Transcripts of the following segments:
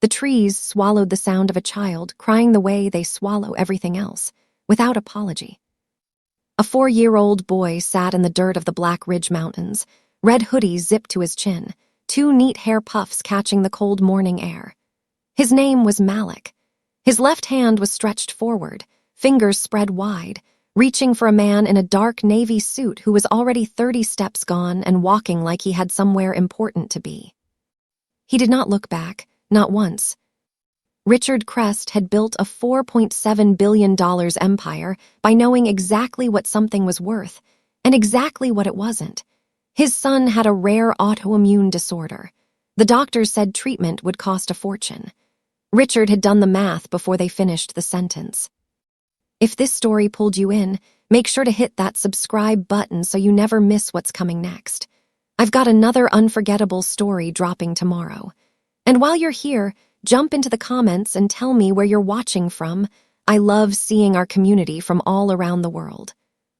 The trees swallowed the sound of a child crying the way they swallow everything else, without apology. A 4-year-old boy sat in the dirt of the Black Ridge Mountains, red hoodie zipped to his chin, 2 neat hair puffs catching the cold morning air. His name was Malik. His left hand was stretched forward, fingers spread wide, reaching for a man in a dark navy suit who was already 30 steps gone and walking like he had somewhere important to be. He did not look back, not once. Richard Crest had built a $4.7 billion empire by knowing exactly what something was worth and exactly what it wasn't. His son had a rare autoimmune disorder. The doctors said treatment would cost a fortune. Richard had done the math before they finished the sentence. If this story pulled you in, make sure to hit that subscribe button so you never miss what's coming next. I've got another unforgettable story dropping tomorrow. And while you're here, jump into the comments and tell me where you're watching from. I love seeing our community from all around the world.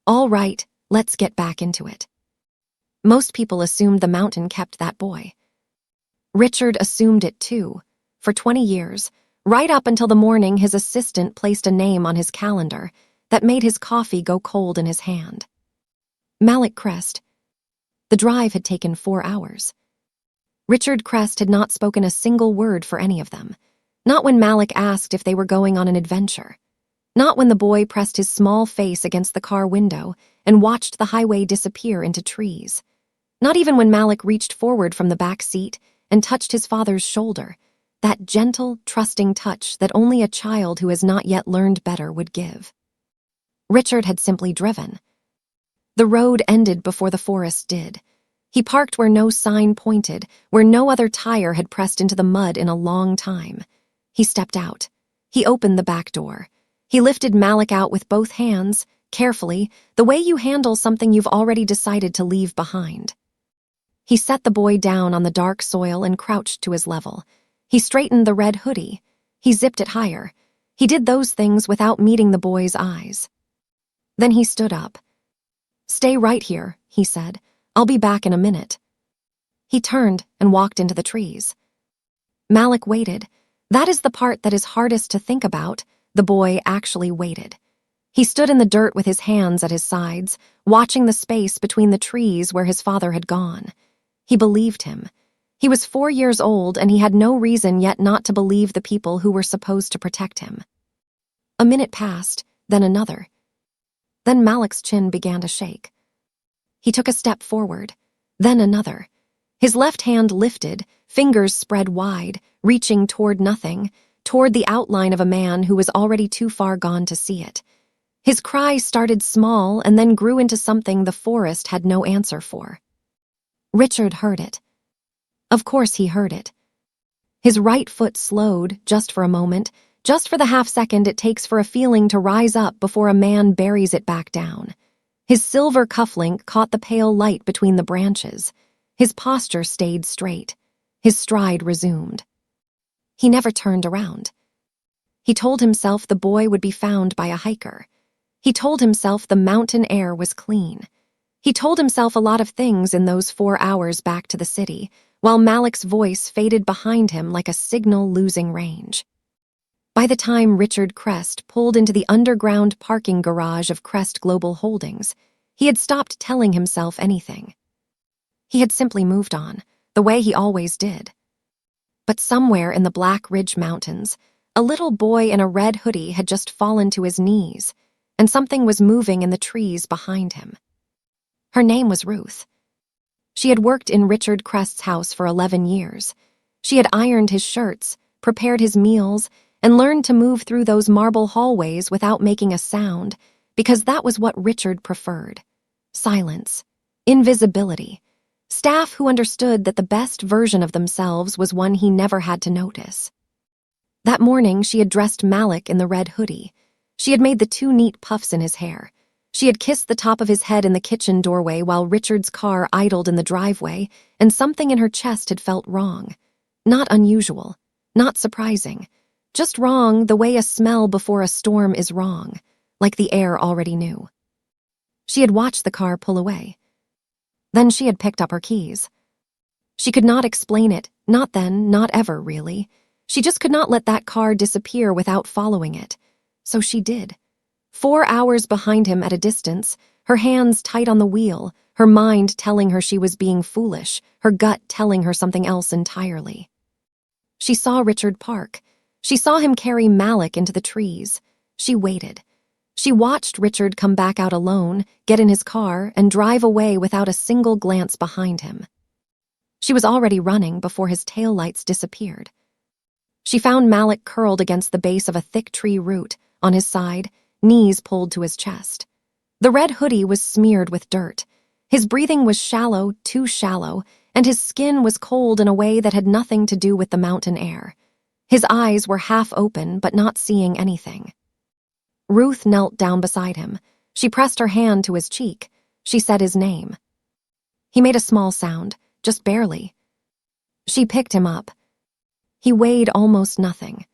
All right, let's get back into it. Most people assumed the mountain kept that boy. Richard assumed it too. For 20 years, right up until the morning his assistant placed a name on his calendar that made his coffee go cold in his hand. Malik Crest. The drive had taken 4 hours. Richard Crest had not spoken a single word for any of them. Not when Malik asked if they were going on an adventure. Not when the boy pressed his small face against the car window and watched the highway disappear into trees. Not even when Malik reached forward from the back seat and touched his father's shoulder, that gentle, trusting touch that only a child who has not yet learned better would give. Richard had simply driven. The road ended before the forest did. He parked where no sign pointed, where no other tire had pressed into the mud in a long time. He stepped out. He opened the back door. He lifted Malik out with both hands, carefully, the way you handle something you've already decided to leave behind. He set the boy down on the dark soil and crouched to his level. He straightened the red hoodie. He zipped it higher. He did those things without meeting the boy's eyes. Then he stood up. "Stay right here," he said. "I'll be back in a minute." He turned and walked into the trees. Malik waited. That is the part that is hardest to think about. The boy actually waited. He stood in the dirt with his hands at his sides, watching the space between the trees where his father had gone. He believed him. He was 4 years old and he had no reason yet not to believe the people who were supposed to protect him. A minute passed, then another. Then Malik's chin began to shake. He took a step forward, then another. His left hand lifted, fingers spread wide, reaching toward nothing, toward the outline of a man who was already too far gone to see it. His cry started small and then grew into something the forest had no answer for. Richard heard it. Of course he heard it. His right foot slowed, just for a moment, just for the half-second it takes for a feeling to rise up before a man buries it back down. His silver cufflink caught the pale light between the branches. His posture stayed straight. His stride resumed. He never turned around. He told himself the boy would be found by a hiker. He told himself the mountain air was clean. He told himself a lot of things in those 4 hours back to the city, while Malik's voice faded behind him like a signal losing range. By the time Richard Crest pulled into the underground parking garage of Crest Global Holdings, he had stopped telling himself anything. He had simply moved on, the way he always did. But somewhere in the Black Ridge Mountains, a little boy in a red hoodie had just fallen to his knees, and something was moving in the trees behind him. Her name was Ruth. She had worked in Richard Crest's house for 11 years. She had ironed his shirts, prepared his meals, and learned to move through those marble hallways without making a sound, because that was what Richard preferred. Silence. Invisibility. Staff who understood that the best version of themselves was one he never had to notice. That morning, she had dressed Malik in the red hoodie. She had made the 2 neat puffs in his hair. She had kissed the top of his head in the kitchen doorway while Richard's car idled in the driveway, and something in her chest had felt wrong. Not unusual. Not surprising. Just wrong the way a smell before a storm is wrong, like the air already knew. She had watched the car pull away. Then she had picked up her keys. She could not explain it, Not then, not ever, really. She just could not let that car disappear without following it. So she did. 4 hours behind him at a distance, her hands tight on the wheel, her mind telling her she was being foolish, her gut telling her something else entirely. She saw Richard park. She saw him carry Malik into the trees. She waited. She watched Richard come back out alone, get in his car, and drive away without a single glance behind him. She was already running before his taillights disappeared. She found Malik curled against the base of a thick tree root, on his side, knees pulled to his chest. The red hoodie was smeared with dirt. His breathing was shallow, too shallow, and his skin was cold in a way that had nothing to do with the mountain air. His eyes were half open, but not seeing anything. Ruth knelt down beside him. She pressed her hand to his cheek. She said his name. He made a small sound, just barely. She picked him up. He weighed almost nothing.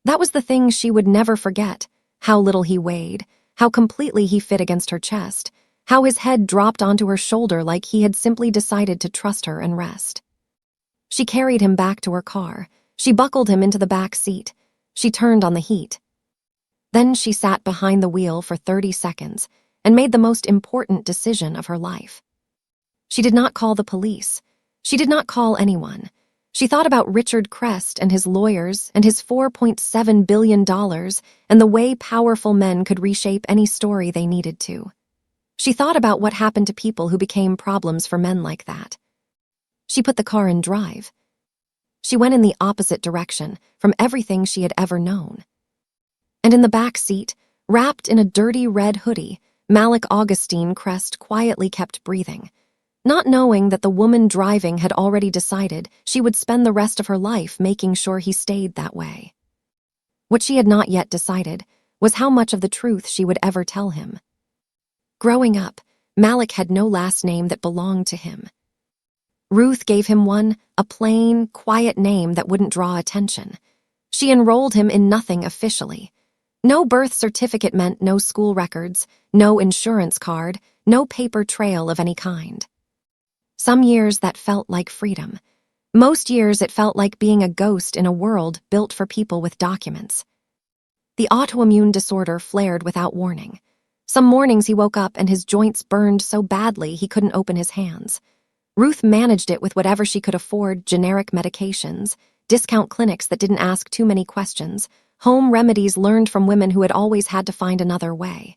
That was the thing she would never forget, how little he weighed, how completely he fit against her chest, how his head dropped onto her shoulder like he had simply decided to trust her and rest. She carried him back to her car. She buckled him into the back seat. She turned on the heat. Then she sat behind the wheel for 30 seconds and made the most important decision of her life. She did not call the police. She did not call anyone. She thought about Richard Crest and his lawyers and his $4.7 billion and the way powerful men could reshape any story they needed to. She thought about what happened to people who became problems for men like that. She put the car in drive. She went in the opposite direction from everything she had ever known. And in the back seat, wrapped in a dirty red hoodie, Malik Augustine Crest quietly kept breathing, not knowing that the woman driving had already decided she would spend the rest of her life making sure he stayed that way. What she had not yet decided was how much of the truth she would ever tell him. Growing up, Malik had no last name that belonged to him. Ruth gave him one, a plain, quiet name that wouldn't draw attention. She enrolled him in nothing officially. No birth certificate meant no school records, no insurance card, no paper trail of any kind. Some years that felt like freedom. Most years it felt like being a ghost in a world built for people with documents. The autoimmune disorder flared without warning. Some mornings he woke up and his joints burned so badly he couldn't open his hands. Ruth managed it with whatever she could afford: generic medications, discount clinics that didn't ask too many questions, home remedies learned from women who had always had to find another way.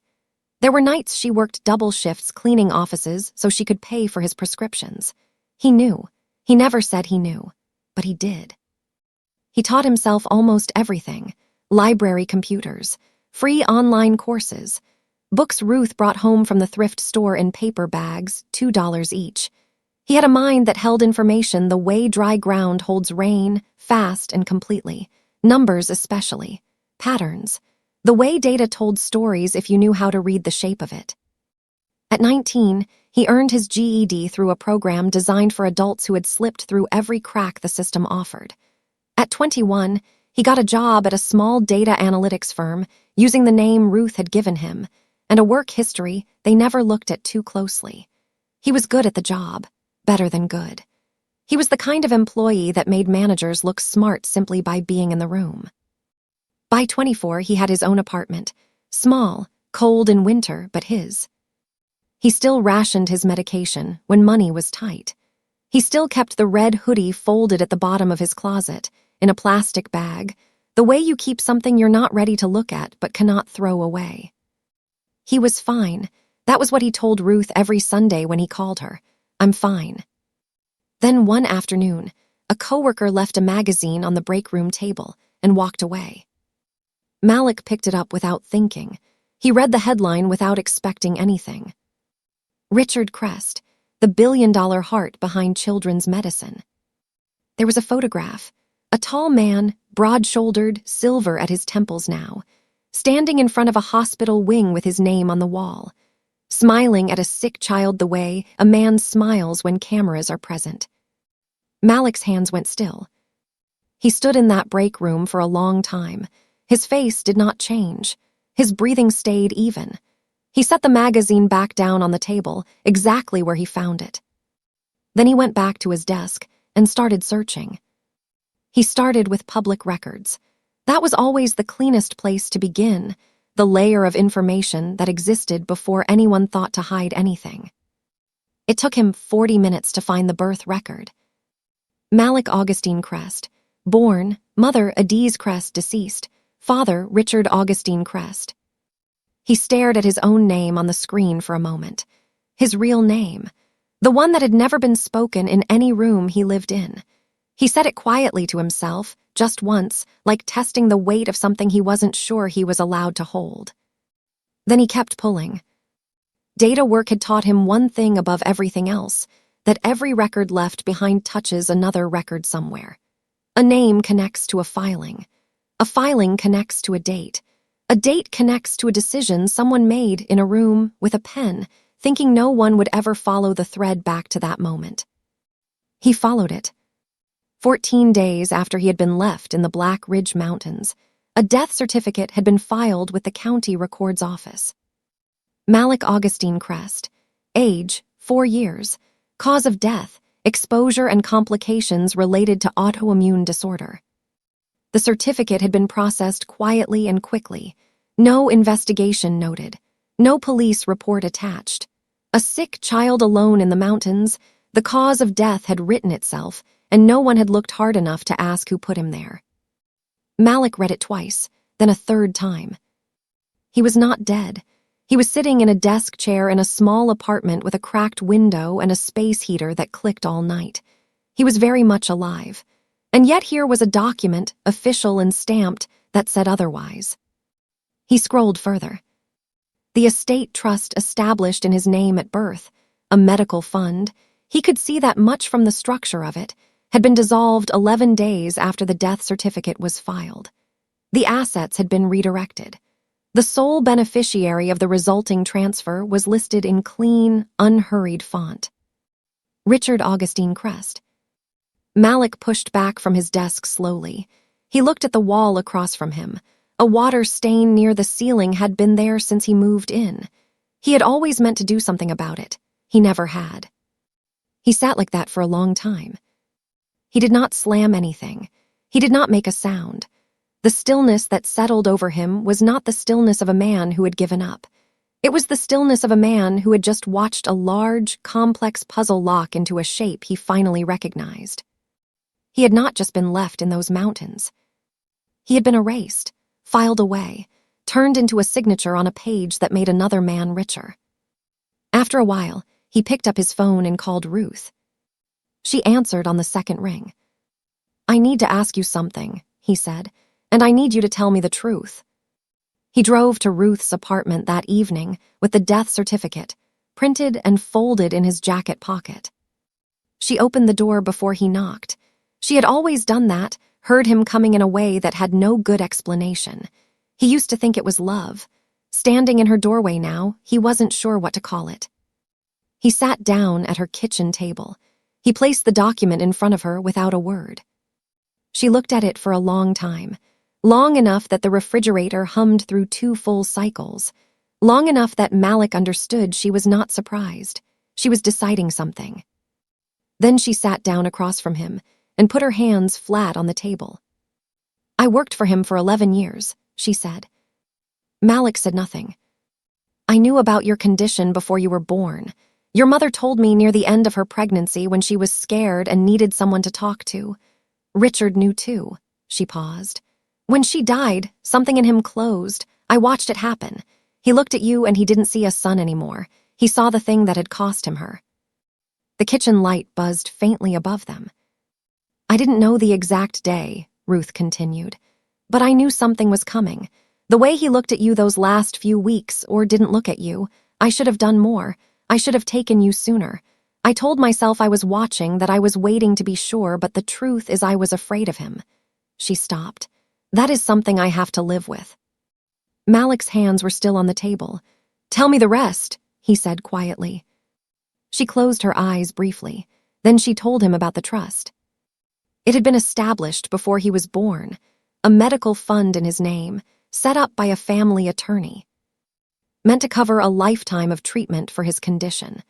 There were nights she worked double shifts cleaning offices so she could pay for his prescriptions. He knew. He never said he knew, but he did. He taught himself almost everything: library computers, free online courses, books Ruth brought home from the thrift store in paper bags, $2 each. He had a mind that held information the way dry ground holds rain, fast and completely, numbers especially, patterns, the way data told stories if you knew how to read the shape of it. At 19, he earned his GED through a program designed for adults who had slipped through every crack the system offered. At 21, he got a job at a small data analytics firm using the name Ruth had given him, and a work history they never looked at too closely. He was good at the job, better than good. He was the kind of employee that made managers look smart simply by being in the room. By 24, he had his own apartment, small, cold in winter, but his. He still rationed his medication when money was tight. He still kept the red hoodie folded at the bottom of his closet, in a plastic bag, the way you keep something you're not ready to look at but cannot throw away. He was fine. That was what he told Ruth every Sunday when he called her. "I'm fine." Then one afternoon, a coworker left a magazine on the break room table and walked away. Malik picked it up without thinking. He read the headline without expecting anything. Richard Crest, the billion-dollar heart behind children's medicine. There was a photograph, a tall man, broad-shouldered, silver at his temples now, standing in front of a hospital wing with his name on the wall, smiling at a sick child the way a man smiles when cameras are present. Malik's hands went still. He stood in that break room for a long time. His face did not change. His breathing stayed even. He set the magazine back down on the table, exactly where he found it. Then he went back to his desk and started searching. He started with public records. That was always the cleanest place to begin, the layer of information that existed before anyone thought to hide anything. It took him 40 minutes to find the birth record. Malik Augustine Crest, born, mother Adiz Crest deceased, father Richard Augustine Crest. He stared at his own name on the screen for a moment. His real name, the one that had never been spoken in any room he lived in. He said it quietly to himself, just once, like testing the weight of something he wasn't sure he was allowed to hold. Then he kept pulling. Data work had taught him one thing above everything else, that every record left behind touches another record somewhere. A name connects to a filing connects to a date connects to a decision someone made in a room with a pen, thinking no one would ever follow the thread back to that moment. He followed it. 14 days after he had been left in the Black Ridge Mountains, a death certificate had been filed with the county records office. Malik Augustine Crest, age, 4 years, cause of death, exposure and complications related to autoimmune disorder. The certificate had been processed quietly and quickly. No investigation noted. No police report attached. A sick child alone in the mountains, the cause of death had written itself, and no one had looked hard enough to ask who put him there. Malik read it twice, then a third time. He was not dead. He was sitting in a desk chair in a small apartment with a cracked window and a space heater that clicked all night. He was very much alive. And yet here was a document, official and stamped, that said otherwise. He scrolled further. The estate trust established in his name at birth, a medical fund, he could see that much from the structure of it, had been dissolved 11 days after the death certificate was filed. The assets had been redirected. The sole beneficiary of the resulting transfer was listed in clean, unhurried font. Richard Augustine Crest. Malik pushed back from his desk slowly. He looked at the wall across from him. A water stain near the ceiling had been there since he moved in. He had always meant to do something about it. He never had. He sat like that for a long time. He did not slam anything. He did not make a sound. The stillness that settled over him was not the stillness of a man who had given up. It was the stillness of a man who had just watched a large, complex puzzle lock into a shape he finally recognized. He had not just been left in those mountains. He had been erased, filed away, turned into a signature on a page that made another man richer. After a while, he picked up his phone and called Ruth. She answered on the second ring. "I need to ask you something," he said, "and I need you to tell me the truth." He drove to Ruth's apartment that evening with the death certificate, printed and folded in his jacket pocket. She opened the door before he knocked. She had always done that, heard him coming in a way that had no good explanation. He used to think it was love. Standing in her doorway now, he wasn't sure what to call it. He sat down at her kitchen table. He placed the document in front of her without a word. She looked at it for a long time, long enough that the refrigerator hummed through 2 full cycles, long enough that Malik understood she was not surprised. She was deciding something. Then she sat down across from him and put her hands flat on the table. "I worked for him for 11 years, she said. Malik said nothing. "I knew about your condition before you were born. Your mother told me near the end of her pregnancy when she was scared and needed someone to talk to. Richard knew too." She paused. "When she died, something in him closed. I watched it happen. He looked at you and he didn't see a son anymore. He saw the thing that had cost him her." The kitchen light buzzed faintly above them. "I didn't know the exact day," Ruth continued, "but I knew something was coming. The way he looked at you those last few weeks, or didn't look at you, I should have done more. I should have taken you sooner. I told myself I was watching, that I was waiting to be sure, but the truth is I was afraid of him." She stopped. "That is something I have to live with." Malik's hands were still on the table. "Tell me the rest," he said quietly. She closed her eyes briefly. Then she told him about the trust. It had been established before he was born, a medical fund in his name, set up by a family attorney. Meant to cover a lifetime of treatment for his condition.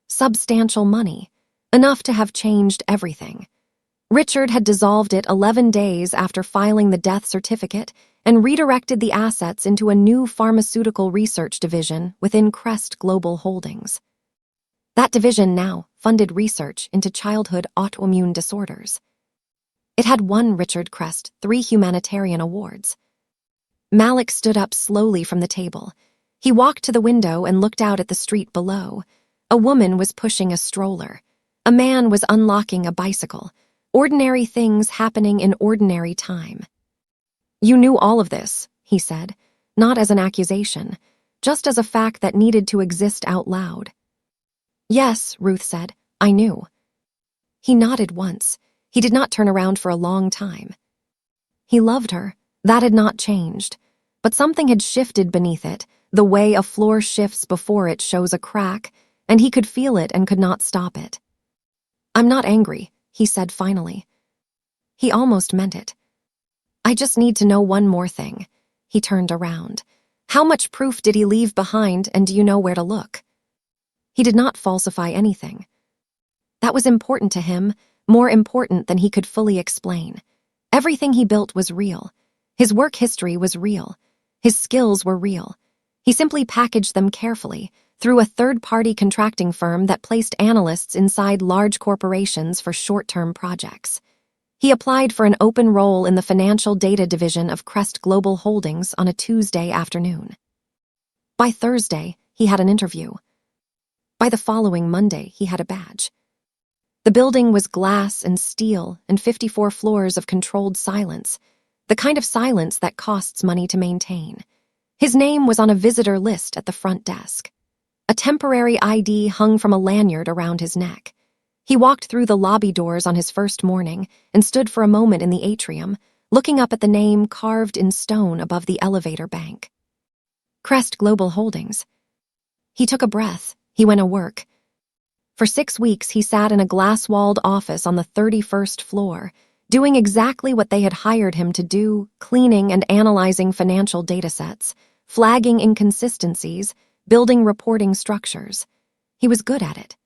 Substantial money, enough to have changed everything. Richard had dissolved it 11 days after filing the death certificate and redirected the assets into a new pharmaceutical research division within Crest Global Holdings. That division now funded research into childhood autoimmune disorders. It had won Richard Crest 3 humanitarian awards. Malik stood up slowly from the table. He walked to the window and looked out at the street below. A woman was pushing a stroller. A man was unlocking a bicycle. Ordinary things happening in ordinary time. "You knew all of this," he said, not as an accusation, just as a fact that needed to exist out loud. "Yes," Ruth said, "I knew." He nodded once. He did not turn around for a long time. He loved her. That had not changed. But something had shifted beneath it, the way a floor shifts before it shows a crack, and he could feel it and could not stop it. "I'm not angry," he said finally. He almost meant it. "I just need to know one more thing." He turned around. "How much proof did he leave behind, and do you know where to look?" He did not falsify anything. That was important to him, more important than he could fully explain. Everything he built was real. His work history was real. His skills were real. He simply packaged them carefully, through a third-party contracting firm that placed analysts inside large corporations for short-term projects. He applied for an open role in the financial data division of Crest Global Holdings on a Tuesday afternoon. By Thursday, he had an interview. By the following Monday, he had a badge. The building was glass and steel and 54 floors of controlled silence, the kind of silence that costs money to maintain. His name was on a visitor list at the front desk. A temporary ID hung from a lanyard around his neck. He walked through the lobby doors on his first morning and stood for a moment in the atrium, looking up at the name carved in stone above the elevator bank. Crest Global Holdings. He took a breath. He went to work. For 6 weeks, he sat in a glass-walled office on the 31st floor, doing exactly what they had hired him to do, cleaning and analyzing financial datasets, flagging inconsistencies, building reporting structures. He was good at it.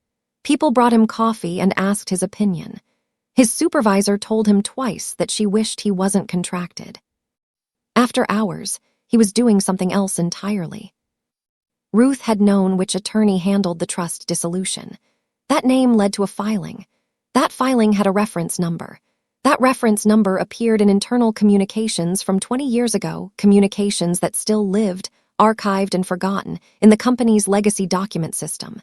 People brought him coffee and asked his opinion. His supervisor told him twice that she wished he wasn't contracted. After hours, he was doing something else entirely. Ruth had known which attorney handled the trust dissolution. That name led to a filing. That filing had a reference number. That reference number appeared in internal communications from 20 years ago, communications that still lived, archived and forgotten, in the company's legacy document system.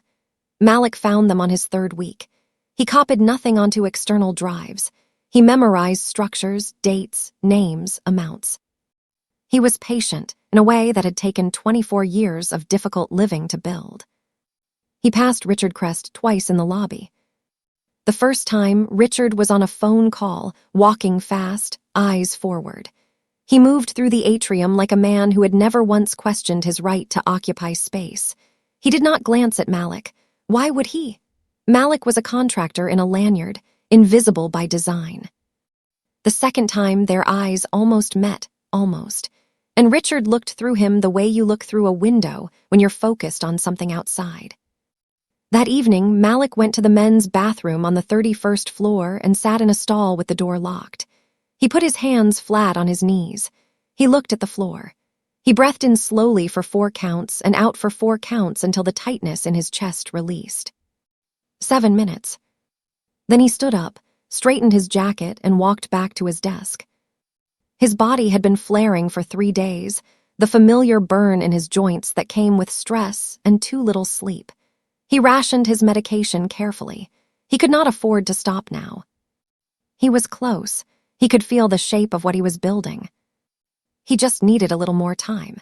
Malik found them on his 3rd week. He copied nothing onto external drives. He memorized structures, dates, names, amounts. He was patient in a way that had taken 24 years of difficult living to build. He passed Richard Crest twice in the lobby. The first time, Richard was on a phone call, walking fast, eyes forward. He moved through the atrium like a man who had never once questioned his right to occupy space. He did not glance at Malik. Why would he? Malik was a contractor in a lanyard, invisible by design. The second time, their eyes almost met, almost. And Richard looked through him the way you look through a window when you're focused on something outside. That evening, Malik went to the men's bathroom on the 31st floor and sat in a stall with the door locked. He put his hands flat on his knees. He looked at the floor. He breathed in slowly for 4 counts and out for 4 counts until the tightness in his chest released. 7 minutes. Then he stood up, straightened his jacket, and walked back to his desk. His body had been flaring for 3 days, the familiar burn in his joints that came with stress and too little sleep. He rationed his medication carefully. He could not afford to stop now. He was close. He could feel the shape of what he was building. He just needed a little more time.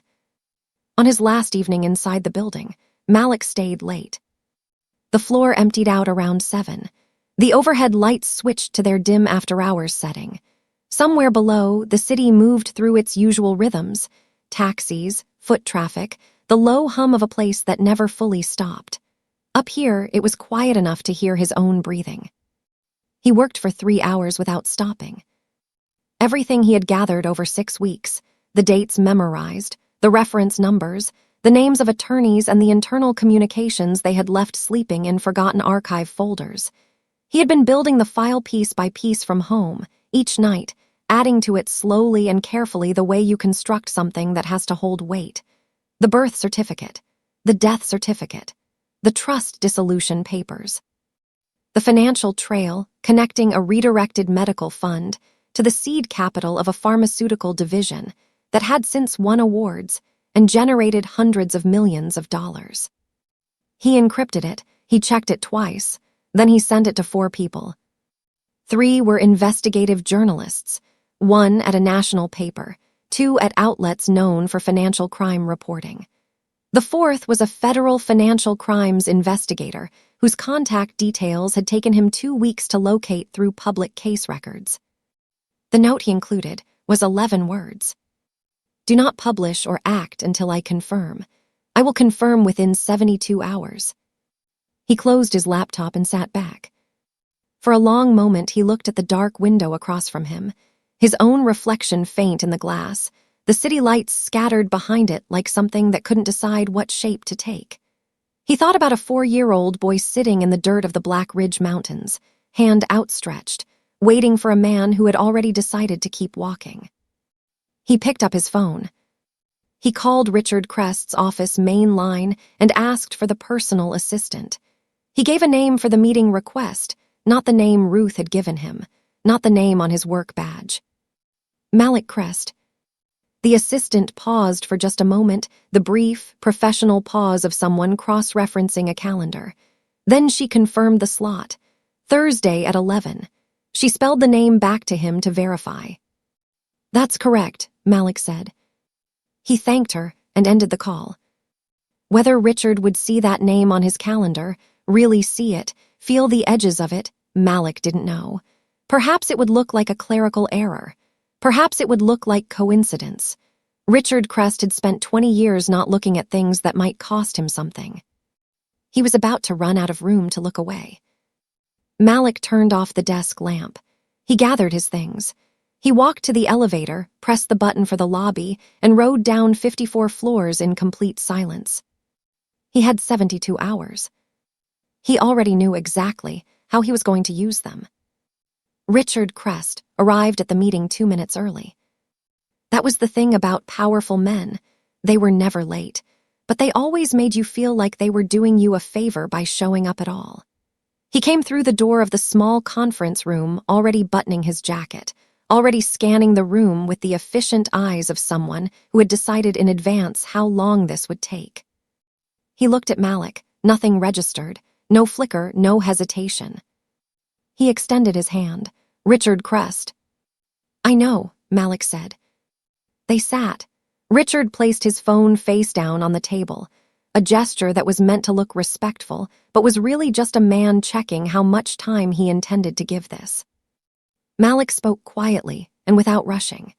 On his last evening inside the building, Malik stayed late. The floor emptied out around 7. The overhead lights switched to their dim after-hours setting. Somewhere below, the city moved through its usual rhythms: taxis, foot traffic, the low hum of a place that never fully stopped. Up here, it was quiet enough to hear his own breathing. He worked for 3 hours without stopping. Everything he had gathered over 6 weeks, the dates memorized, the reference numbers, the names of attorneys, and the internal communications they had left sleeping in forgotten archive folders. He had been building the file piece by piece from home, each night, adding to it slowly and carefully the way you construct something that has to hold weight. The birth certificate, the death certificate, the trust dissolution papers. The financial trail connecting a redirected medical fund to the seed capital of a pharmaceutical division that had since won awards and generated hundreds of millions of dollars. He encrypted it, he checked it twice, then he sent it to 4 people. 3 were investigative journalists, 1 at a national paper, 2 at outlets known for financial crime reporting. The 4th was a federal financial crimes investigator whose contact details had taken him 2 weeks to locate through public case records. The note he included was 11 words. Do not publish or act until I confirm. I will confirm within 72 hours. He closed his laptop and sat back. For a long moment, he looked at the dark window across from him, his own reflection faint in the glass, the city lights scattered behind it like something that couldn't decide what shape to take. He thought about a 4-year-old boy sitting in the dirt of the Black Ridge Mountains, hand outstretched, waiting for a man who had already decided to keep walking. He picked up his phone. He called Richard Crest's office main line and asked for the personal assistant. He gave a name for the meeting request, not the name Ruth had given him, not the name on his work badge. Malik Crest. The assistant paused for just a moment, the brief, professional pause of someone cross-referencing a calendar. Then she confirmed the slot. Thursday at 11. She spelled the name back to him to verify. That's correct, Malik said. He thanked her and ended the call. Whether Richard would see that name on his calendar, really see it, feel the edges of it, Malik didn't know. Perhaps it would look like a clerical error. Perhaps it would look like coincidence. Richard Crest had spent 20 years not looking at things that might cost him something. He was about to run out of room to look away. Malik turned off the desk lamp. He gathered his things. He walked to the elevator, pressed the button for the lobby, and rode down 54 floors in complete silence. He had 72 hours. He already knew exactly how he was going to use them. Richard Crest arrived at the meeting 2 minutes early. That was the thing about powerful men. They were never late, but they always made you feel like they were doing you a favor by showing up at all. He came through the door of the small conference room already buttoning his jacket, already scanning the room with the efficient eyes of someone who had decided in advance how long this would take. He looked at Malik, nothing registered, no flicker, no hesitation. He extended his hand. Richard Crest. I know, Malik said. They sat. Richard placed his phone face down on the table, a gesture that was meant to look respectful, but was really just a man checking how much time he intended to give this. Malik spoke quietly and without rushing.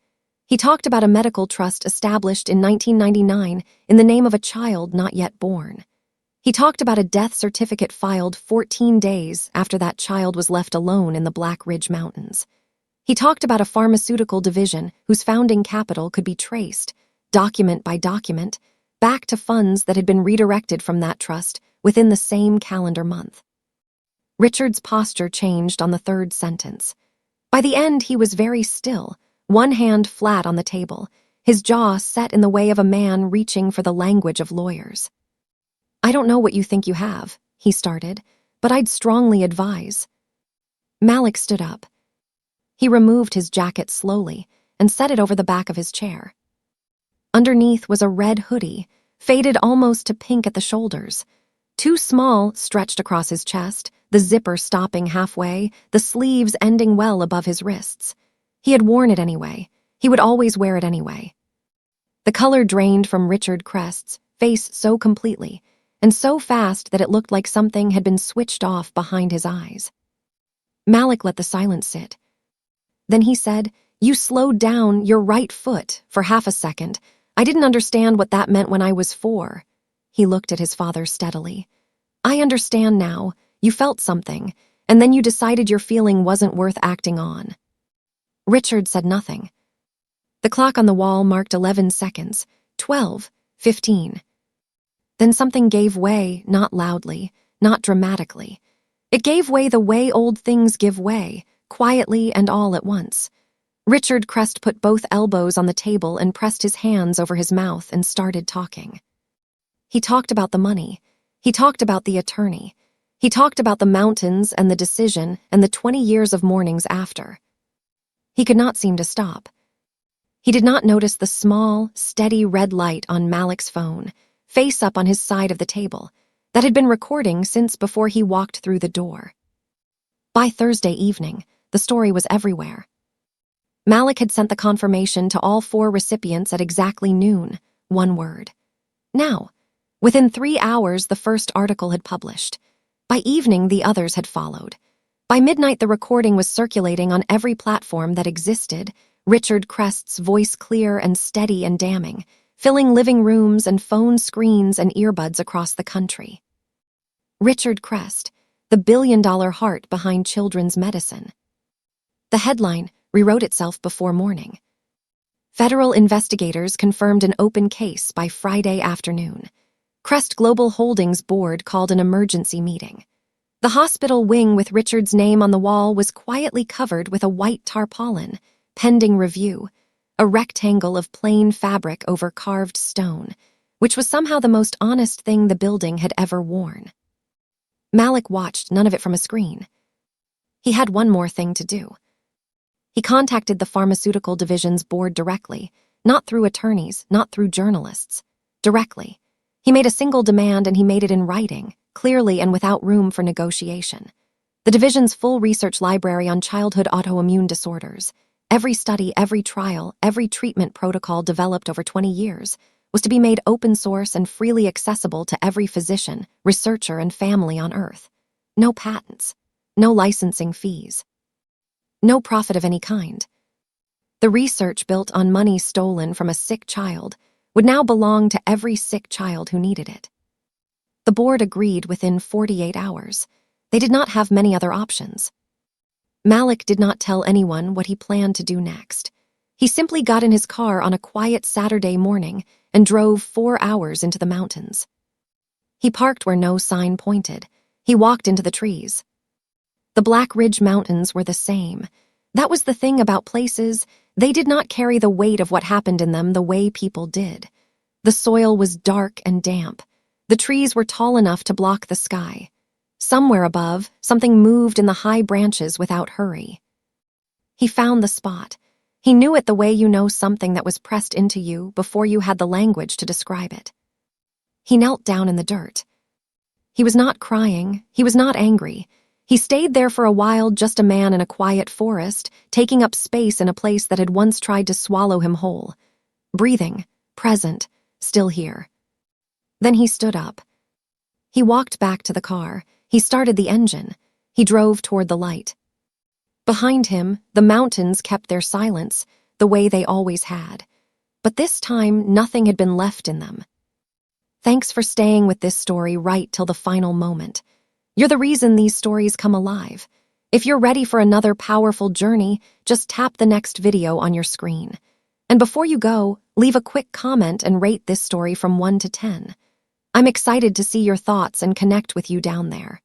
He talked about a medical trust established in 1999 in the name of a child not yet born. He talked about a death certificate filed 14 days after that child was left alone in the Black Ridge Mountains. He talked about a pharmaceutical division whose founding capital could be traced, document by document, back to funds that had been redirected from that trust within the same calendar month. Richard's posture changed on the 3rd sentence. By the end, he was very still, one hand flat on the table, his jaw set in the way of a man reaching for the language of lawyers. I don't know what you think you have, he started, but I'd strongly advise. Malik stood up. He removed his jacket slowly and set it over the back of his chair. Underneath was a red hoodie, faded almost to pink at the shoulders. Too small, stretched across his chest, the zipper stopping halfway, the sleeves ending well above his wrists. He had worn it anyway. He would always wear it anyway. The color drained from Richard Crest's face so completely, and so fast that it looked like something had been switched off behind his eyes. Malik let the silence sit. Then he said, You slowed down your right foot for half a second. I didn't understand what that meant when I was 4. He looked at his father steadily. I understand now. You felt something, and then you decided your feeling wasn't worth acting on. Richard said nothing. The clock on the wall marked 11 seconds, 12, 15. Then something gave way, not loudly, not dramatically. It gave way the way old things give way, quietly and all at once. Richard Crest put both elbows on the table and pressed his hands over his mouth and started talking. He talked about the money. He talked about the attorney. He talked about the mountains and the decision and the 20 years of mornings after. He could not seem to stop. He did not notice the small, steady red light on Malik's phone, face up on his side of the table, that had been recording since before he walked through the door. By Thursday evening, the story was everywhere. Malik had sent the confirmation to all 4 recipients at exactly noon, 1 word. Now, within 3 hours, the first article had published. By evening, the others had followed. By midnight, the recording was circulating on every platform that existed, Richard Crest's voice clear and steady and damning, filling living rooms and phone screens and earbuds across the country. Richard Crest, the billion-dollar heart behind children's medicine. The headline rewrote itself before morning. Federal investigators confirmed an open case by Friday afternoon. Crest Global Holdings board called an emergency meeting. The hospital wing with Richard's name on the wall was quietly covered with a white tarpaulin, pending review, a rectangle of plain fabric over carved stone, which was somehow the most honest thing the building had ever worn. Malik watched none of it from a screen. He had one more thing to do. He contacted the pharmaceutical division's board directly, not through attorneys, not through journalists. Directly. He made a single demand and he made it in writing, clearly and without room for negotiation. The division's full research library on childhood autoimmune disorders, every study, every trial, every treatment protocol developed over 20 years, was to be made open source and freely accessible to every physician, researcher, and family on Earth. No patents. No licensing fees. No profit of any kind. The research built on money stolen from a sick child would now belong to every sick child who needed it. The board agreed within 48 hours. They did not have many other options. Malik did not tell anyone what he planned to do next. He simply got in his car on a quiet Saturday morning and drove 4 hours into the mountains. He parked where no sign pointed. He walked into the trees. The Black Ridge Mountains were the same. That was the thing about places. They did not carry the weight of what happened in them the way people did. The soil was dark and damp. The trees were tall enough to block the sky. Somewhere above, something moved in the high branches without hurry. He found the spot. He knew it the way you know something that was pressed into you before you had the language to describe it. He knelt down in the dirt. He was not crying. He was not angry. He stayed there for a while, just a man in a quiet forest, taking up space in a place that had once tried to swallow him whole. Breathing, present, still here. Then he stood up. He walked back to the car. He started the engine. He drove toward the light. Behind him, the mountains kept their silence, the way they always had. But this time, nothing had been left in them. Thanks for staying with this story right till the final moment. You're the reason these stories come alive. If you're ready for another powerful journey, just tap the next video on your screen. And before you go, leave a quick comment and rate this story from 1 to 10. I'm excited to see your thoughts and connect with you down there.